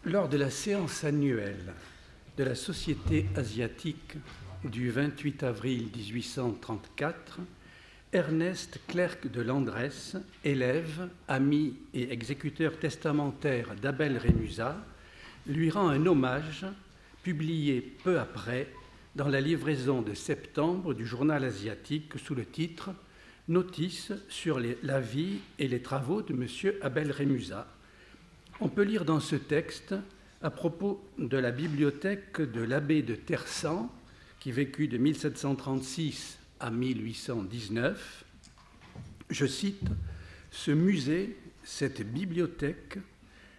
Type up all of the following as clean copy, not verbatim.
Lors de la séance annuelle de la Société asiatique du 28 avril 1834, Ernest Clerc de Landrès, élève, ami et exécuteur testamentaire d'Abel Rémusat, lui rend un hommage publié peu après dans la livraison de septembre du journal asiatique sous le titre « Notice sur la vie et les travaux de M. Abel Rémusat ». On peut lire dans ce texte, à propos de la bibliothèque de l'abbé de Tersan, qui vécut de 1736 à 1819, je cite, « Ce musée, cette bibliothèque,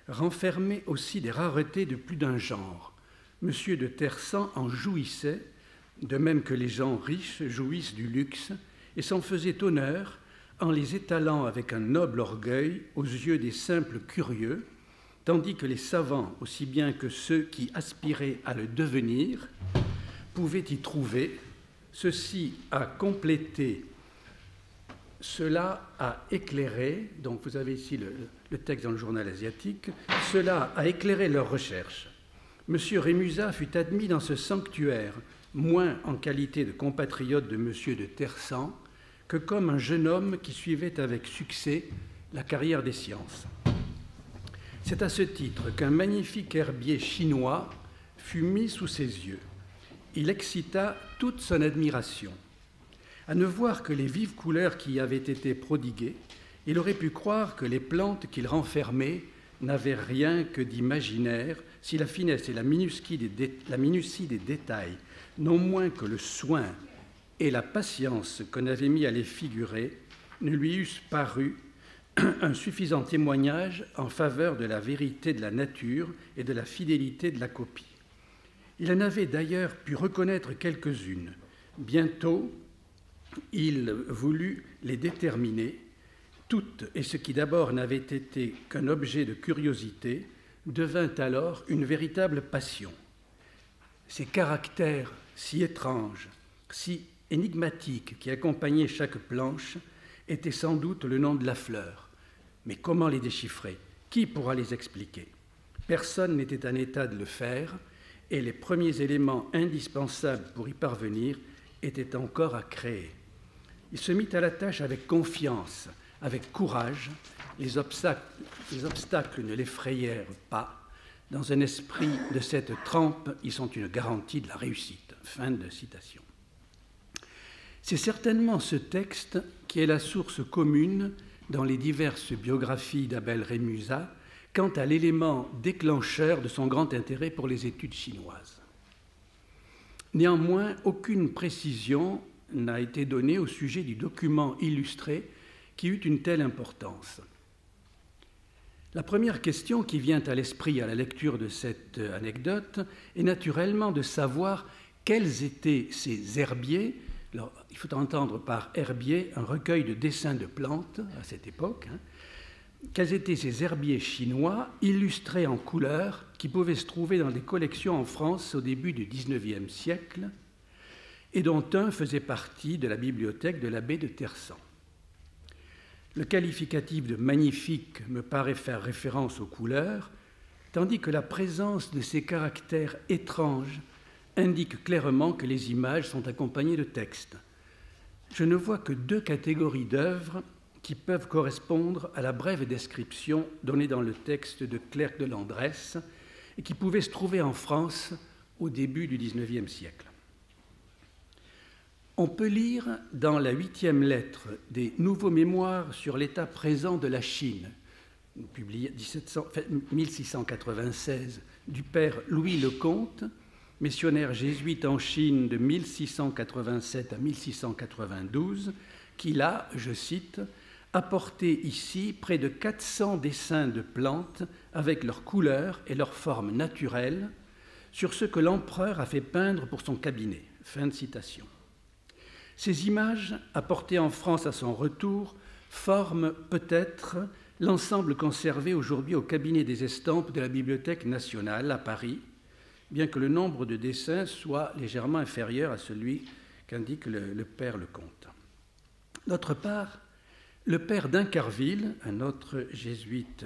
renfermait aussi des raretés de plus d'un genre. Monsieur de Tersan en jouissait, de même que les gens riches jouissent du luxe, et s'en faisait honneur en les étalant avec un noble orgueil aux yeux des simples curieux, tandis que les savants, aussi bien que ceux qui aspiraient à le devenir, pouvaient y trouver, ceci a complété, cela a éclairé, donc vous avez ici le texte dans le journal asiatique, cela a éclairé leurs recherches. Monsieur Rémusat fut admis dans ce sanctuaire, moins en qualité de compatriote de monsieur de Tersan, que comme un jeune homme qui suivait avec succès la carrière des sciences. C'est à ce titre qu'un magnifique herbier chinois fut mis sous ses yeux. Il excita toute son admiration. À ne voir que les vives couleurs qui y avaient été prodiguées, il aurait pu croire que les plantes qu'il renfermait n'avaient rien que d'imaginaire si la finesse et la minutie des détails, non moins que le soin et la patience qu'on avait mis à les figurer, ne lui eussent paru un suffisant témoignage en faveur de la vérité de la nature et de la fidélité de la copie. Il en avait d'ailleurs pu reconnaître quelques-unes. Bientôt, il voulut les déterminer. Toutes, et ce qui d'abord n'avait été qu'un objet de curiosité, devint alors une véritable passion. Ces caractères si étranges, si énigmatiques qui accompagnaient chaque planche étaient sans doute le nom de la fleur. Mais comment les déchiffrer? Qui pourra les expliquer? Personne n'était en état de le faire, et les premiers éléments indispensables pour y parvenir étaient encore à créer. Il se mit à la tâche avec confiance, avec courage. Les obstacles ne l'effrayèrent pas. Dans un esprit de cette trempe, ils sont une garantie de la réussite. » Fin de citation. C'est certainement ce texte qui est la source commune dans les diverses biographies d'Abel Rémusat quant à l'élément déclencheur de son grand intérêt pour les études chinoises. Néanmoins, aucune précision n'a été donnée au sujet du document illustré qui eut une telle importance. La première question qui vient à l'esprit à la lecture de cette anecdote est naturellement de savoir quels étaient ces herbiers. Alors, il faut entendre par herbier un recueil de dessins de plantes à cette époque. Quels étaient ces herbiers chinois illustrés en couleurs qui pouvaient se trouver dans des collections en France au début du XIXe siècle et dont un faisait partie de la bibliothèque de l'abbé de Tersan. Le qualificatif de magnifique me paraît faire référence aux couleurs, tandis que la présence de ces caractères étranges indique clairement que les images sont accompagnées de textes. Je ne vois que deux catégories d'œuvres qui peuvent correspondre à la brève description donnée dans le texte de Clerc de Landrès et qui pouvaient se trouver en France au début du XIXe siècle. On peut lire dans la 8e lettre des Nouveaux mémoires sur l'état présent de la Chine, publié 1696, du père Louis Lecomte, missionnaire jésuite en Chine de 1687 à 1692, qu'il a, je cite, apporté ici près de 400 dessins de plantes avec leurs couleurs et leurs formes naturelles sur ce que l'empereur a fait peindre pour son cabinet. Fin de citation. Ces images, apportées en France à son retour, forment peut-être l'ensemble conservé aujourd'hui au cabinet des estampes de la Bibliothèque nationale à Paris, bien que le nombre de dessins soit légèrement inférieur à celui qu'indique le père Lecomte. D'autre part, le père d'Incarville, un autre jésuite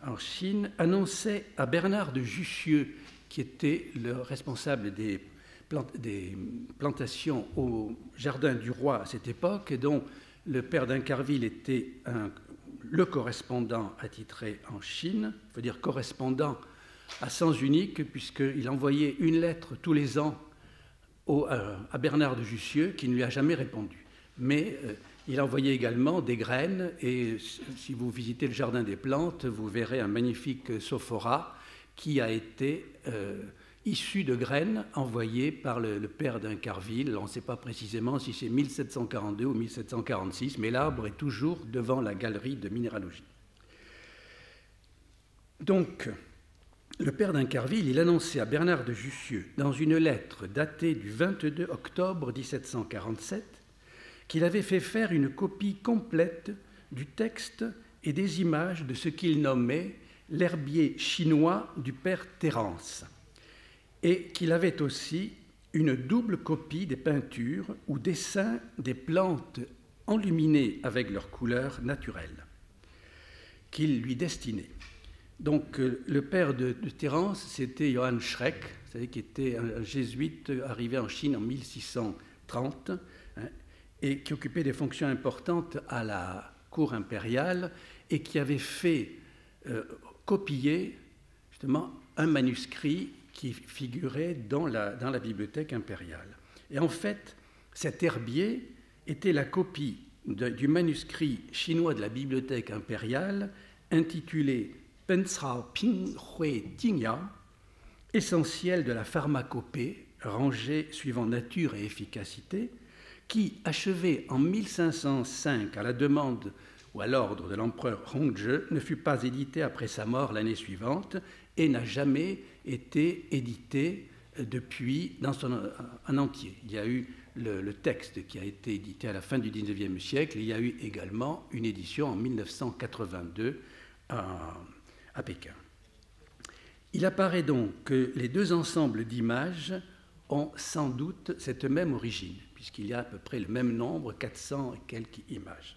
en Chine, annonçait à Bernard de Jussieu, qui était le responsable des plantations au Jardin du Roi à cette époque, et dont le père d'Incarville était le correspondant attitré en Chine, il faut dire correspondant à sens unique, puisqu'il envoyait une lettre tous les ans à Bernard de Jussieu, qui ne lui a jamais répondu. Mais il envoyait également des graines, et si vous visitez le Jardin des Plantes, vous verrez un magnifique sophora qui a été issu de graines envoyées par le père d'Incarville. On ne sait pas précisément si c'est 1742 ou 1746, mais l'arbre est toujours devant la galerie de minéralogie. Donc, le père d'Incarville, il annonçait à Bernard de Jussieu, dans une lettre datée du 22 octobre 1747, qu'il avait fait faire une copie complète du texte et des images de ce qu'il nommait l'herbier chinois du père Thérence, et qu'il avait aussi une double copie des peintures ou dessins des plantes enluminées avec leurs couleurs naturelles qu'il lui destinait. Donc le père de Thérence, c'était Johann Schreck, vous savez, qui était un jésuite arrivé en Chine en 1630, et qui occupait des fonctions importantes à la cour impériale et qui avait fait copier justement un manuscrit qui figurait dans la bibliothèque impériale. Et en fait, cet herbier était la copie du manuscrit chinois de la bibliothèque impériale intitulé Pensao Ping Hui Tingya, essentiel de la pharmacopée, rangée suivant nature et efficacité, qui, achevé en 1505 à la demande ou à l'ordre de l'empereur Hongzhi, ne fut pas édité après sa mort l'année suivante et n'a jamais été édité depuis en entier. Il y a eu le texte qui a été édité à la fin du XIXe siècle, et il y a eu également une édition en 1982 à Pékin. Il apparaît donc que les deux ensembles d'images ont sans doute cette même origine, puisqu'il y a à peu près le même nombre, 400 et quelques images.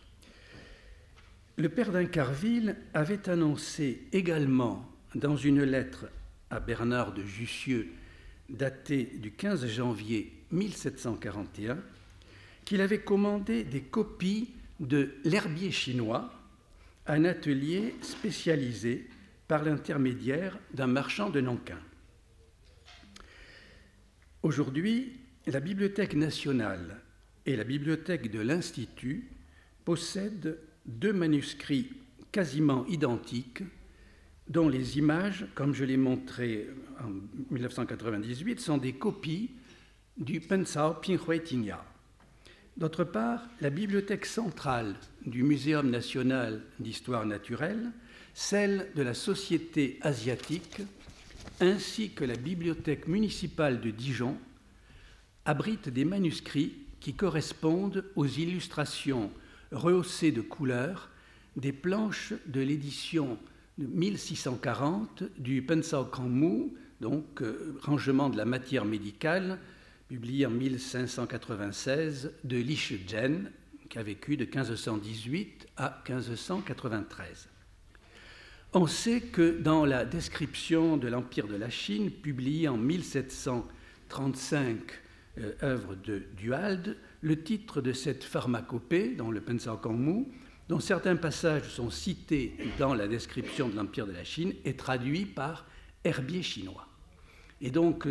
Le père d'Incarville avait annoncé également dans une lettre à Bernard de Jussieu, datée du 15 janvier 1741, qu'il avait commandé des copies de l'herbier chinois à un atelier spécialisé par l'intermédiaire d'un marchand de Nankin. Aujourd'hui, la Bibliothèque nationale et la Bibliothèque de l'Institut possèdent deux manuscrits quasiment identiques, dont les images, comme je l'ai montré en 1998, sont des copies du Pensao Ping Hui Tingya. D'autre part, la bibliothèque centrale du Muséum national d'histoire naturelle, celle de la Société asiatique, ainsi que la bibliothèque municipale de Dijon, abritent des manuscrits qui correspondent aux illustrations rehaussées de couleurs des planches de l'édition de 1640 du Pensao Kangmu, donc rangement de la matière médicale, publié en 1596 de Li Shizhen, qui a vécu de 1518 à 1593. On sait que dans la description de l'Empire de la Chine, publiée en 1735, œuvre de Duhalde, le titre de cette pharmacopée, dans le Pensao Kangmu, dont certains passages sont cités dans la description de l'Empire de la Chine, est traduit par herbier chinois. Et donc,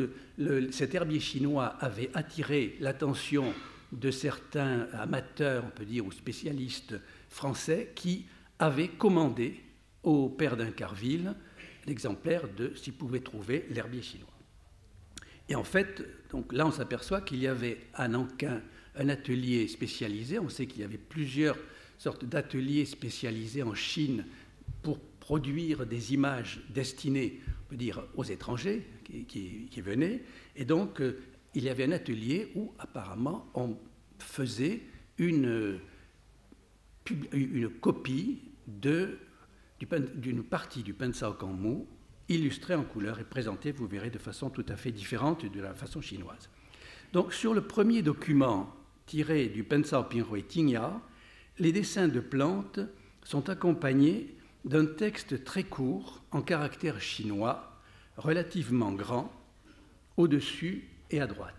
cet herbier chinois avait attiré l'attention de certains amateurs, on peut dire, ou spécialistes français qui avaient commandé au père d'Incarville l'exemplaire de s'il pouvait trouver l'herbier chinois. Et en fait, donc là, on s'aperçoit qu'il y avait à Nankin un atelier spécialisé. On sait qu'il y avait plusieurs sortes d'ateliers spécialisés en Chine pour produire des images destinées, on peut dire, aux étrangers qui venaient. Et donc, il y avait un atelier où, apparemment, on faisait une copie d'une partie du Pensao Kangmu illustrée en couleur et présentée, vous verrez, de façon tout à fait différente de la façon chinoise. Donc, sur le premier document tiré du Pensao Ping Hui Tingya, les dessins de plantes sont accompagnés d'un texte très court en caractère chinois, relativement grand, au-dessus et à droite.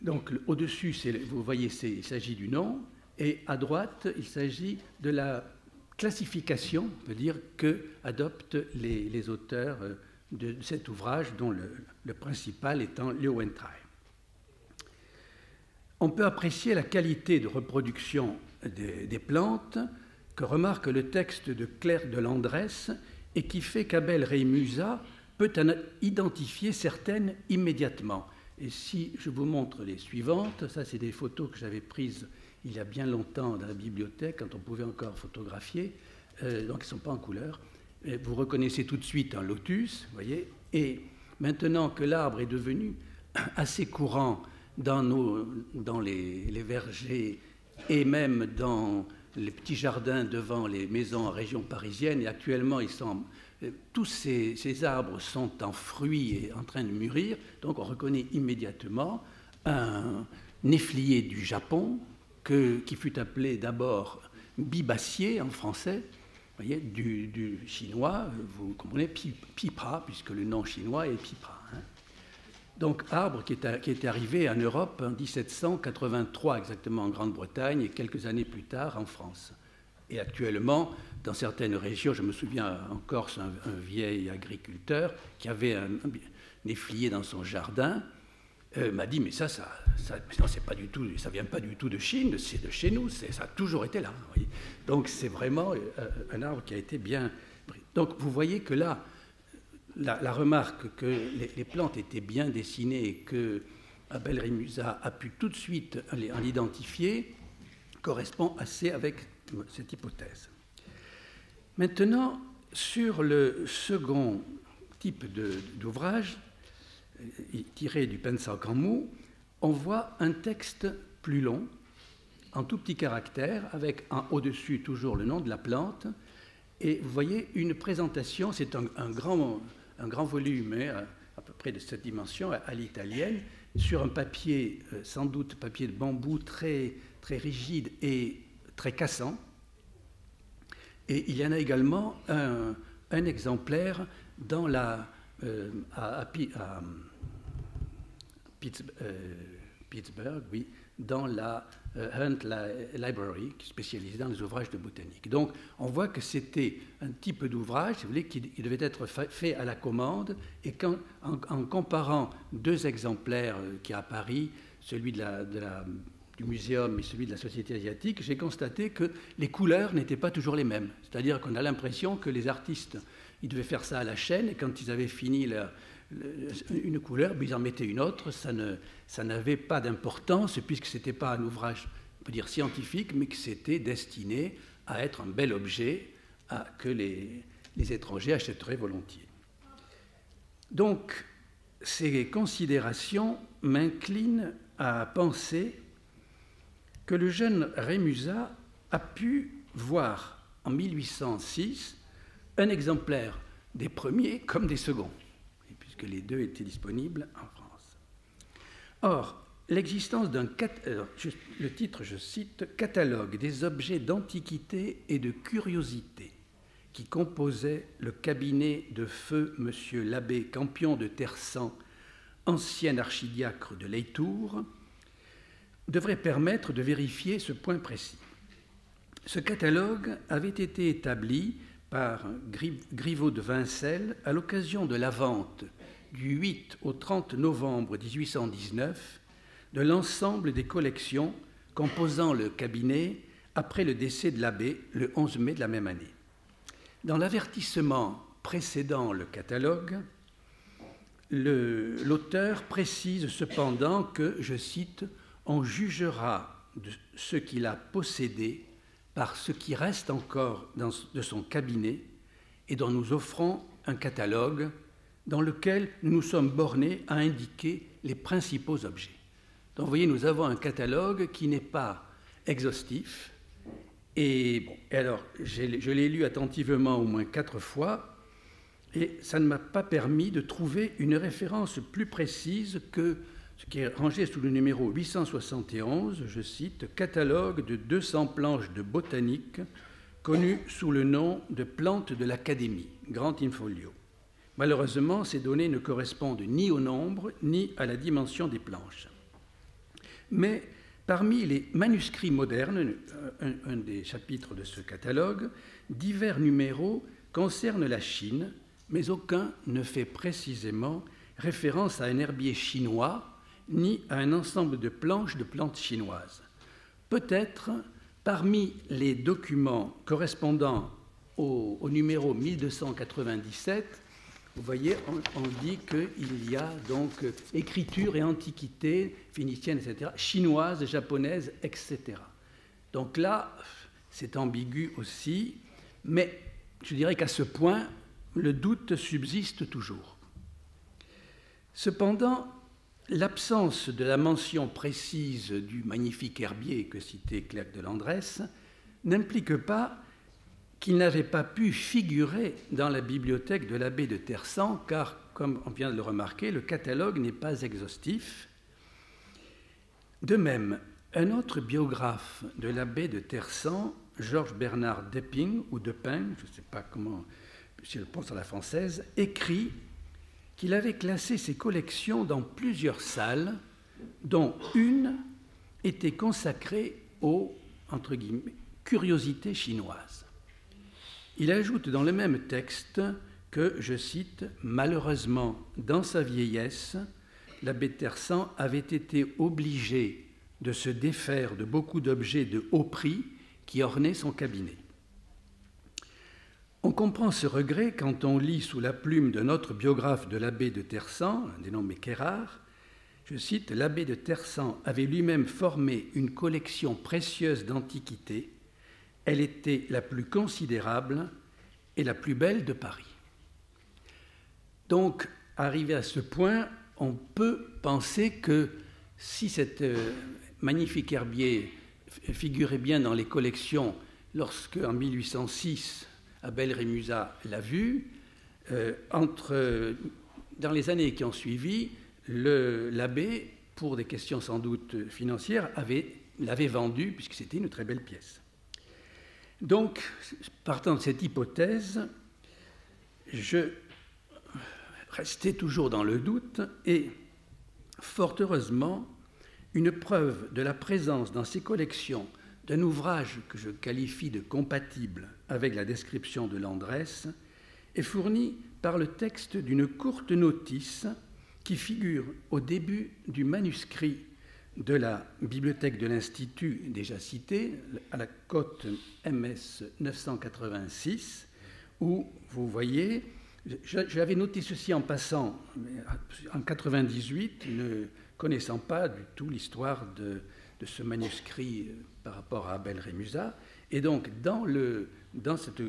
Donc au-dessus, vous voyez, il s'agit du nom, et à droite, il s'agit de la classification, on peut dire, que adoptent les auteurs de cet ouvrage, dont le principal étant Liu Wentai. On peut apprécier la qualité de reproduction des plantes que remarque le texte de Claire de Landresse et qui fait qu'Abel Rémusat peut en identifier certaines immédiatement. Et si je vous montre les suivantes, ça c'est des photos que j'avais prises il y a bien longtemps dans la bibliothèque, quand on pouvait encore photographier, donc ils ne sont pas en couleur. Et vous reconnaissez tout de suite un lotus, vous voyez, et maintenant que l'arbre est devenu assez courant dans les vergers et même dans les petits jardins devant les maisons en région parisienne, et actuellement tous ces arbres sont en fruits et en train de mûrir, donc on reconnaît immédiatement un néflier du Japon qui fut appelé d'abord bibacier en français, vous voyez, du chinois, vous comprenez, pipa, puisque le nom chinois est pipa. Hein. Donc arbre qui est arrivé en Europe en 1783 exactement en Grande-Bretagne et quelques années plus tard en France. Et actuellement, dans certaines régions, je me souviens en Corse, un vieil agriculteur qui avait un néflier dans son jardin, m'a dit, mais ça non, c'est pas du tout, ça vient pas du tout de Chine, c'est de chez nous, ça a toujours été là. Vous voyez. Donc c'est vraiment un arbre qui a été bien pris. Donc vous voyez que là, la remarque que les plantes étaient bien dessinées et que Abel Rémusat a pu tout de suite en l'identifier correspond assez avec cette hypothèse. Maintenant, sur le second type d'ouvrage, tiré du Pensao Kanmu, on voit un texte plus long, en tout petits caractères, avec au-dessus toujours le nom de la plante, et vous voyez une présentation, c'est un grand volume, à peu près de cette dimension, à l'italienne, sur un papier, sans doute papier de bambou, très, très rigide et très cassant. Et il y en a également un exemplaire dans à Pittsburgh, oui, dans la Hunt Library, qui est spécialisée dans les ouvrages de botanique. Donc, on voit que c'était un type d'ouvrage, si vous voulez, qui devait être fait à la commande, et en comparant deux exemplaires qui à Paris, celui du muséum et celui de la Société asiatique, j'ai constaté que les couleurs n'étaient pas toujours les mêmes. C'est-à-dire qu'on a l'impression que les artistes, ils devaient faire ça à la chaîne, et quand ils avaient fini une couleur, ils en mettaient une autre. Ça n'avait pas d'importance, puisque ce n'était pas un ouvrage, on peut dire, scientifique, mais que c'était destiné à être un bel objet que les étrangers achèteraient volontiers. Donc, ces considérations m'inclinent à penser que le jeune Rémusat a pu voir en 1806 un exemplaire des premiers comme des seconds, puisque les deux étaient disponibles en France. Or, l'existence le titre, je cite, « Catalogue des objets d'antiquité et de curiosité » qui composait le cabinet de feu M. l'abbé Campion de Tersan, ancien archidiacre de Leitour, devrait permettre de vérifier ce point précis. Ce catalogue avait été établi par Griveau de Vincel à l'occasion de la vente du 8 au 30 novembre 1819 de l'ensemble des collections composant le cabinet après le décès de l'abbé le 11 mai de la même année. Dans l'avertissement précédant le catalogue, l'auteur précise cependant que, je cite, « on jugera de ce qu'il a possédé par ce qui reste encore de son cabinet et dont nous offrons un catalogue dans lequel nous nous sommes bornés à indiquer les principaux objets. » Donc vous voyez, nous avons un catalogue qui n'est pas exhaustif. Et alors, je l'ai lu attentivement au moins 4 fois, et ça ne m'a pas permis de trouver une référence plus précise que ce qui est rangé sous le numéro 871, je cite, « Catalogue de 200 planches de botanique connues sous le nom de plantes de l'Académie, grand in-folio. Malheureusement, ces données ne correspondent ni au nombre ni à la dimension des planches. Mais parmi les manuscrits modernes, un des chapitres de ce catalogue, divers numéros concernent la Chine, mais aucun ne fait précisément référence à un herbier chinois ni à un ensemble de planches de plantes chinoises. Peut-être parmi les documents correspondant au numéro 1297, vous voyez, on dit qu'il y a donc écriture et antiquité phénicienne, etc., chinoise, japonaise, etc. Donc là, c'est ambigu aussi, mais je dirais qu'à ce point, le doute subsiste toujours. Cependant, l'absence de la mention précise du magnifique herbier que citait Clerc de Landresse n'implique pas qu'il n'avait pas pu figurer dans la bibliothèque de l'abbé de Tersan, car, comme on vient de le remarquer, le catalogue n'est pas exhaustif. De même, un autre biographe de l'abbé de Tersan, Georges Bernard Depping, ou Depin, je ne sais pas comment je le prononce à la française, écrit qu'il avait classé ses collections dans plusieurs salles, dont une était consacrée aux, entre guillemets, curiosités chinoises. Il ajoute dans le même texte que, je cite, « Malheureusement, dans sa vieillesse, l'abbé de Tersan avait été obligé de se défaire de beaucoup d'objets de haut prix qui ornaient son cabinet. » On comprend ce regret quand on lit sous la plume de notre biographe de l'abbé de Tersan, un dénommé Quérard, je cite, « L'abbé de Tersan avait lui-même formé une collection précieuse d'antiquités. Elle était la plus considérable et la plus belle de Paris. » Donc, arrivé à ce point, on peut penser que si cet magnifique herbier figurait bien dans les collections lorsque, en 1806, Abel Rémusat l'a vu, dans les années qui ont suivi, l'abbé, pour des questions sans doute financières, l'avait vendu puisque c'était une très belle pièce. Donc, partant de cette hypothèse, je restais toujours dans le doute et, fort heureusement, une preuve de la présence dans ces collections d'un ouvrage que je qualifie de compatible avec la description de Landresse est fournie par le texte d'une courte notice qui figure au début du manuscrit de la bibliothèque de l'Institut déjà citée, à la cote MS 986, où vous voyez, j'avais noté ceci en passant en 98, ne connaissant pas du tout l'histoire de ce manuscrit par rapport à Abel Rémusat. Et donc, dans cette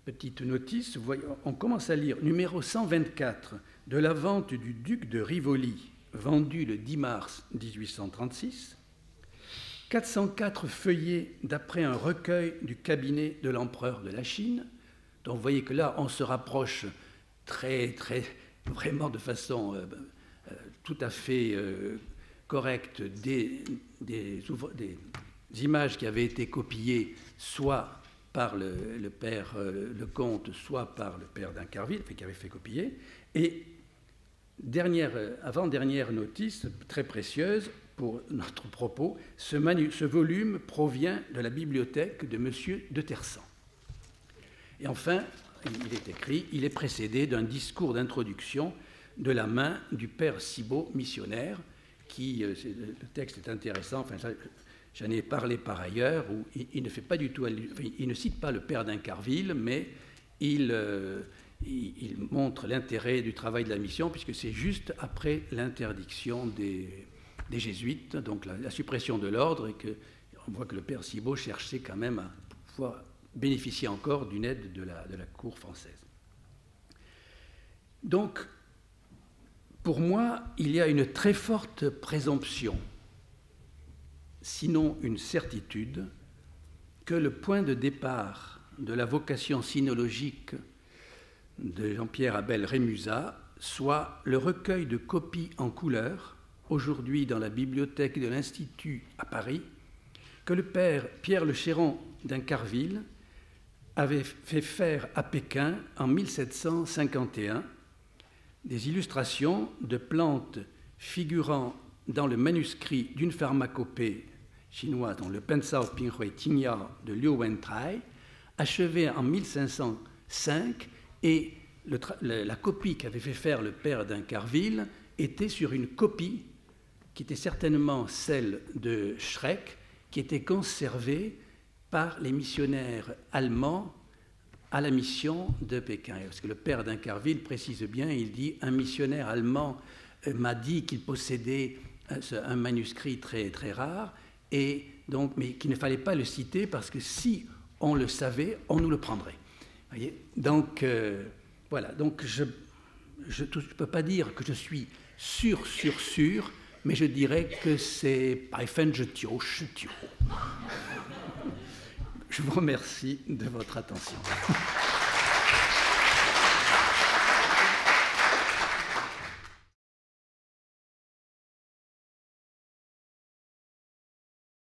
petite notice, on commence à lire numéro 124 de la vente du duc de Rivoli, vendu le 10 mars 1836, 404 feuillets d'après un recueil du cabinet de l'empereur de la Chine. Donc, vous voyez que là, on se rapproche vraiment de façon tout à fait correcte des images qui avaient été copiées soit par le père Lecomte, soit par le père d'Incarville, qui avait fait copier. Et avant-dernière notice, très précieuse pour notre propos, ce volume provient de la bibliothèque de M. de Tersan. Et enfin, il est écrit, il est précédé d'un discours d'introduction de la main du père Cibot, missionnaire, le texte est intéressant, enfin, j'en ai parlé par ailleurs, où il ne fait pas du tout, il ne cite pas le père d'Incarville, mais il montre l'intérêt du travail de la mission, puisque c'est juste après l'interdiction des jésuites, donc la suppression de l'ordre, et on voit que le père Cibot cherchait quand même à pouvoir bénéficier encore d'une aide de la cour française. Donc, pour moi, il y a une très forte présomption, sinon une certitude, que le point de départ de la vocation sinologique de Jean-Pierre Abel Rémusat soit le recueil de copies en couleur aujourd'hui dans la bibliothèque de l'Institut à Paris, que le père Pierre Le Chéron d'Incarville avait fait faire à Pékin en 1751 des illustrations de plantes figurant dans le manuscrit d'une pharmacopée chinoise, dont le Pensao Pinhui Tingya de Liu Wentrai, achevé en 1505, et la copie qu'avait fait faire le père d'Incarville était sur une copie qui était certainement celle de Schreck, qui était conservée par les missionnaires allemands à la mission de Pékin. Parce que le père d'Incarville précise bien, il dit « Un missionnaire allemand m'a dit qu'il possédait un manuscrit très, très rare, et donc, mais qu'il ne fallait pas le citer parce que si on le savait, on nous le prendrait. » Voyez, donc, voilà. Donc, je ne peux pas dire que je suis sûr, mais je dirais que c'est « Baifenjetio, Shutio ». Je vous remercie de votre attention.